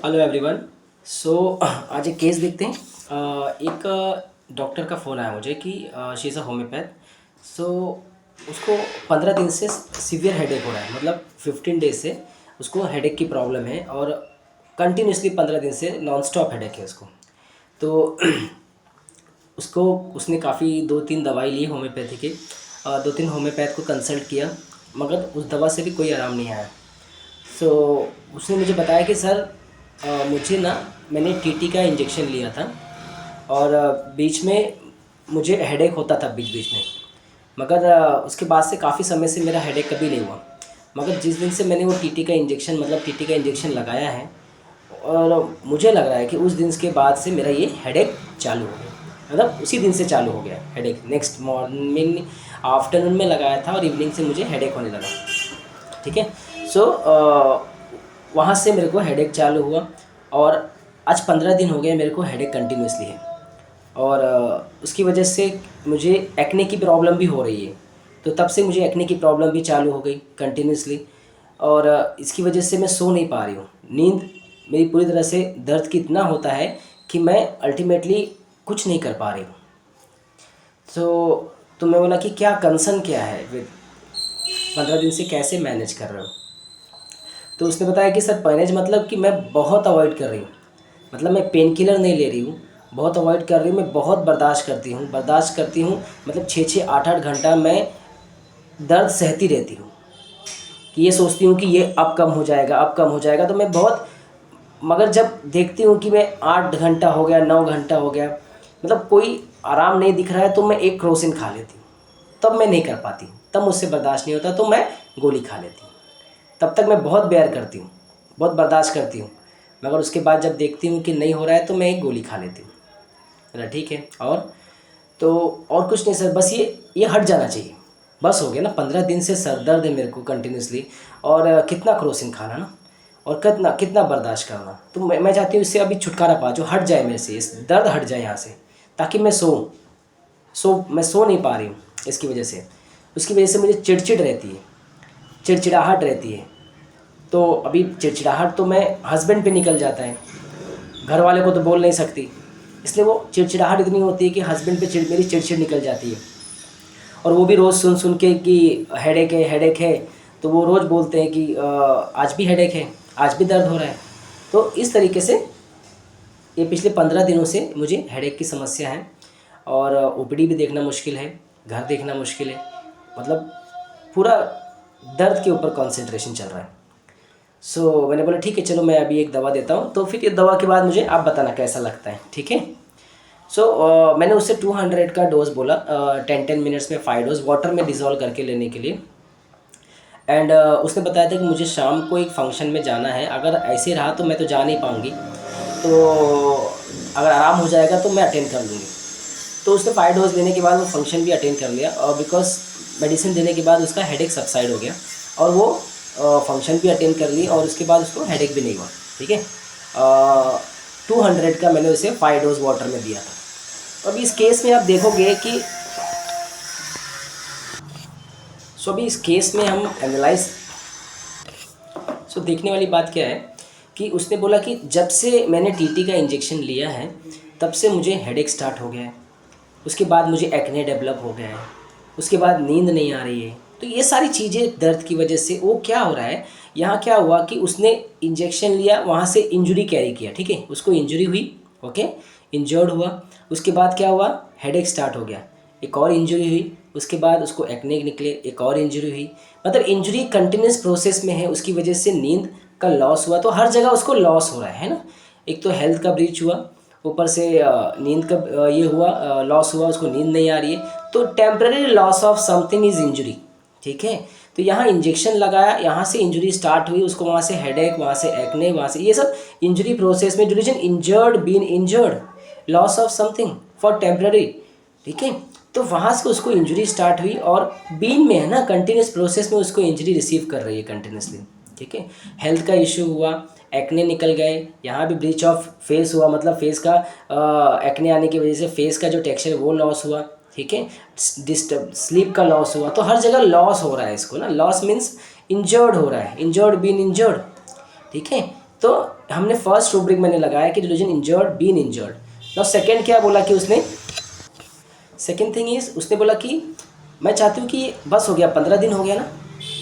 Hello everyone. सो आज एक case देखते हैं। एक डॉक्टर का फ़ोन आया मुझे कि शी इज़ अ होम्योपैथ। सो उसको 15 दिन से सीवियर हेडेक हो रहा है, मतलब 15 डेज से उसको हेडेक की प्रॉब्लम है और कंटिन्यूसली 15 दिन से नॉन स्टॉप हेडेक है उसको। तो उसको उसने काफ़ी 2-3 दवाई ली होम्योपैथी के, 2-3 होम्योपैथ को कंसल्ट किया, मगर उस दवा से भी कोई आराम नहीं आया। सो उसने मुझे बताया कि सर, मुझे ना मैंने टीटी का इंजेक्शन लिया था और बीच में मुझे हेडेक होता था बीच बीच में, मगर उसके बाद से काफ़ी समय से मेरा हेडेक कभी नहीं हुआ। मगर जिस दिन से मैंने वो टीटी का इंजेक्शन मतलब टीटी का इंजेक्शन लगाया है, और मुझे लग रहा है कि उस दिन के बाद से मेरा ये हेडेक चालू हो गया, मतलब उसी दिन से चालू हो गया हेडेक। नेक्स्ट मॉर्निंग आफ्टरनून में लगाया था और इवनिंग से मुझे हेडेक होने लगा। ठीक है। सो वहाँ से मेरे को हेडेक चालू हुआ और आज 15 दिन हो गए मेरे को हेडेक कंटिन्यूसली है। और उसकी वजह से मुझे एक्ने की प्रॉब्लम भी हो रही है। तो तब से मुझे एक्ने की प्रॉब्लम भी चालू हो गई कंटिन्यूसली। और इसकी वजह से मैं सो नहीं पा रही हूँ। नींद मेरी पूरी तरह से दर्द की इतना होता है कि मैं अल्टीमेटली कुछ नहीं कर पा रही हूँ। तो मैं बोला कि क्या कंसर्न क्या है, विद 15 दिन से कैसे मैनेज कर रहे हो। तो उसने बताया कि सर, मैनेज मतलब कि मैं बहुत अवॉइड कर रही हूँ, मतलब मैं पेन किलर नहीं ले रही हूँ, बहुत अवॉइड कर रही हूँ। मैं बहुत बर्दाश्त करती हूँ, मतलब 6-6 8-8 घंटा मैं दर्द सहती रहती हूँ कि ये सोचती हूँ कि ये अब कम हो जाएगा, अब कम हो जाएगा। तो मैं बहुत, मगर जब देखती हूँ कि मैं 8 घंटा हो गया, 9 घंटा हो गया, मतलब कोई आराम नहीं दिख रहा है, तो मैं एक क्रोसिन खा लेती हूँ। तब मैं नहीं कर पाती, तब मुझसे बर्दाश्त नहीं होता, तो मैं गोली खा लेती हूँ। तब तक मैं बहुत बेयर करती हूँ, बहुत बर्दाश्त करती हूँ, मगर उसके बाद जब देखती हूँ कि नहीं हो रहा है तो मैं एक गोली खा लेती हूँ। बोला ठीक है। तो और कुछ नहीं सर, बस ये हट जाना चाहिए। बस हो गया ना, 15 दिन से सर दर्द है मेरे को कंटिन्यूसली। और कितना क्रोसिन खाना ना, और कितना कितना बर्दाश्त करना। तो मैं चाहती हूँ इससे अभी छुटकारा पा, जो हट जाए मेरे से, इस दर्द हट जाए यहाँ से, ताकि मैं सो नहीं पा रही हूँ इसकी वजह से। उसकी वजह से मुझे चिड़चिड़ रहती है, चिड़चिड़ाहट रहती है। तो अभी चिड़चिड़ाहट तो मैं हस्बैंड पे निकल जाता है, घर वाले को तो बोल नहीं सकती, इसलिए वो चिड़चिड़ाहट इतनी होती है कि हस्बैंड पे मेरी चिड़चिड़ निकल जाती है। और वो भी रोज़ सुन सुन के कि हेडेक है, हेडेक है, तो वो रोज़ बोलते हैं कि आज भी हेडेक है, आज भी दर्द हो रहा है। तो इस तरीके से ये पिछले 15 दिनों से मुझे हेडेक की समस्या है। और ओपीडी भी देखना मुश्किल है, घर देखना मुश्किल है, मतलब पूरा दर्द के ऊपर कंसंट्रेशन चल रहा है। मैंने बोला ठीक है, चलो मैं अभी एक दवा देता हूँ, तो फिर ये दवा के बाद मुझे आप बताना कैसा लगता है, ठीक है। मैंने उससे 200 का डोज बोला, 10-10 मिनट्स में 5 डोज वाटर में डिज़ोल्व करके लेने के लिए। एंड उसने बताया था कि मुझे शाम को एक फंक्शन में जाना है, अगर ऐसे रहा तो मैं तो जा नहीं पाऊँगी, तो अगर आराम हो जाएगा तो मैं अटेंड कर लूँगी। तो उसने 5 डोज लेने के बाद वो फंक्शन भी अटेंड कर लिया, और बिकॉज मेडिसिन देने के बाद उसका हेडेक सबसाइड हो गया, और वो फंक्शन भी अटेंड कर ली, और उसके बाद उसको हेडेक भी नहीं हुआ। ठीक है। 200 का मैंने उसे 5 डोज वाटर में दिया था। तो अभी इस केस में आप देखोगे कि अभी इस केस में हम एनालाइज देखने वाली बात क्या है कि उसने बोला कि जब से मैंने टीटी का इंजेक्शन लिया है, तब से मुझे हेडेक स्टार्ट हो गया है, उसके बाद मुझे एक्ने डेवलप हो गया है, उसके बाद नींद नहीं आ रही है। तो ये सारी चीज़ें दर्द की वजह से, वो क्या हो रहा है, यहाँ क्या हुआ कि उसने इंजेक्शन लिया, वहाँ से इंजरी कैरी किया, ठीक है, उसको इंजरी हुई, ओके, इंजर्ड हुआ। उसके बाद क्या हुआ, हेडेक स्टार्ट हो गया, एक और इंजरी हुई, उसके बाद उसको एक्ने निकले, एक और इंजरी हुई। मतलब इंजरी कंटिन्यूस प्रोसेस में है, उसकी वजह से नींद का लॉस हुआ। तो हर जगह उसको लॉस हो रहा है ना। एक तो हेल्थ का ब्रीच हुआ, ऊपर से नींद का ये हुआ, लॉस हुआ, उसको नींद नहीं आ रही है। तो temporary loss of something is injury, ठीक है। तो यहाँ इंजेक्शन लगाया, यहाँ से इंजरी स्टार्ट हुई, उसको वहाँ से हेडेक, वहाँ से एक्ने, वहाँ से ये सब इंजरी प्रोसेस में, जो region injured, been injured, loss of something for temporary, ठीक है। तो वहाँ से उसको इंजरी स्टार्ट हुई, और बीन में है ना, कंटिन्यूस प्रोसेस में उसको इंजरी रिसीव कर रही है कंटिन्यूसली, ठीक है। हेल्थ का इशू हुआ, एक्ने निकल गए, यहाँ भी ब्लीच ऑफ फेस हुआ, मतलब फेस का एक्ने आने की वजह से फेस का जो टेक्सचर वो लॉस हुआ, ठीक है। डिस्टर्ब स्लीप का लॉस हुआ। तो हर जगह लॉस हो रहा है इसको ना, लॉस मीन्स इंजर्ड हो रहा है, इंजर्ड बीन इंजर्ड, ठीक है। तो हमने फर्स्ट रूब्रिक मैंने लगाया कि delusion injured been injured. Now second क्या बोला कि उसने, सेकंड थिंग इज उसने बोला कि मैं चाहती हूँ कि बस हो गया 15 दिन हो गया ना,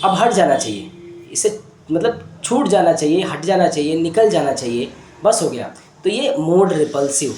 अब हट जाना चाहिए, इसे मतलब छूट जाना चाहिए, हट जाना चाहिए, निकल जाना चाहिए, बस हो गया। तो ये मोड रिपल्सिव,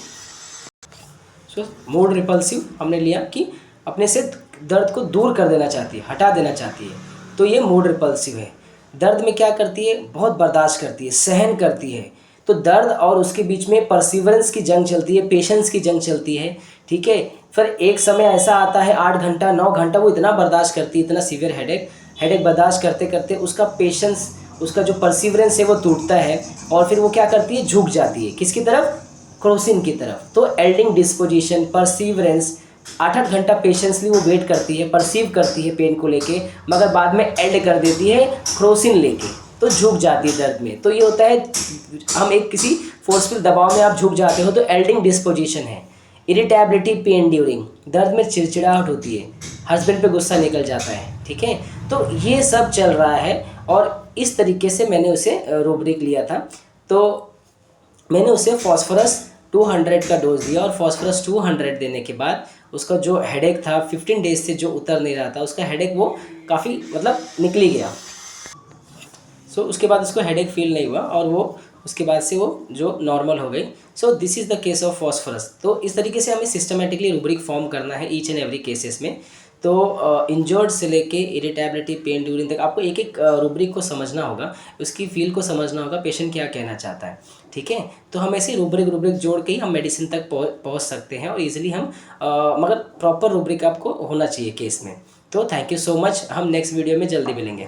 मोड रिपल्सिव हमने लिया कि अपने से दर्द को दूर कर देना चाहती है, हटा देना चाहती है, तो ये मोड रिपल्सिव है। दर्द में क्या करती है, बहुत बर्दाश्त करती है, सहन करती है। तो दर्द और उसके बीच में परसिवरेंस की जंग चलती है, पेशेंस की जंग चलती है, ठीक है। फिर एक समय ऐसा आता है 8 घंटा 9 घंटा वो इतना बर्दाश्त करती है, इतना सीवियर हेडेक बर्दाश्त करते करते उसका पेशेंस, उसका जो परसिवरेंस है वो टूटता है, और फिर वो क्या करती है, झुक जाती है किसकी तरफ, क्रोसिन की तरफ। तो एल्डिंग डिस्पोजिशन, परसीवरेंस, 8-8 घंटा पेशेंसली वो वेट करती है, परसीव करती है पेन को लेके, मगर बाद में एल्ड कर देती है क्रोसिन लेके, तो झुक जाती है दर्द में। तो ये होता है, हम एक किसी फोर्सफुल दबाव में आप झुक जाते हो तो एल्डिंग डिस्पोजिशन है। इरिटेबिलिटी, पेन ड्यूरिंग, दर्द में चिड़चिड़ाहट होती है, हस्बैंड पे गुस्सा निकल जाता है, ठीक है। तो ये सब चल रहा है, और इस तरीके से मैंने उसे रूब्रिक लिया था। तो मैंने उसे फॉस्फोरस 200 का डोज दिया, और फॉस्फोरस 200 देने के बाद उसका जो हेडेक था 15 डेज से जो उतर नहीं रहा था, उसका हेडेक वो काफ़ी मतलब निकली गया। उसके बाद उसको हेडेक फील नहीं हुआ, और वो उसके बाद से वो जो नॉर्मल हो गई। This is the case of phosphorus. तो इस तरीके से हमें सिस्टमेटिकली रूब्रिक फॉर्म करना है ईच एंड एवरी केसेस में। तो इंजर्ड से लेके इरिटेबिलिटी, पेन ड्यूरिंग तक आपको एक एक रूब्रिक को समझना होगा, उसकी फील को समझना होगा, पेशेंट क्या कहना चाहता है, ठीक है। तो हम ऐसे रूब्रिक जोड़ के ही हम मेडिसिन तक पहुंच सकते हैं, और इजीली हम मगर प्रॉपर रूब्रिक आपको होना चाहिए केस में। तो थैंक यू सो मच, हम नेक्स्ट वीडियो में जल्दी मिलेंगे।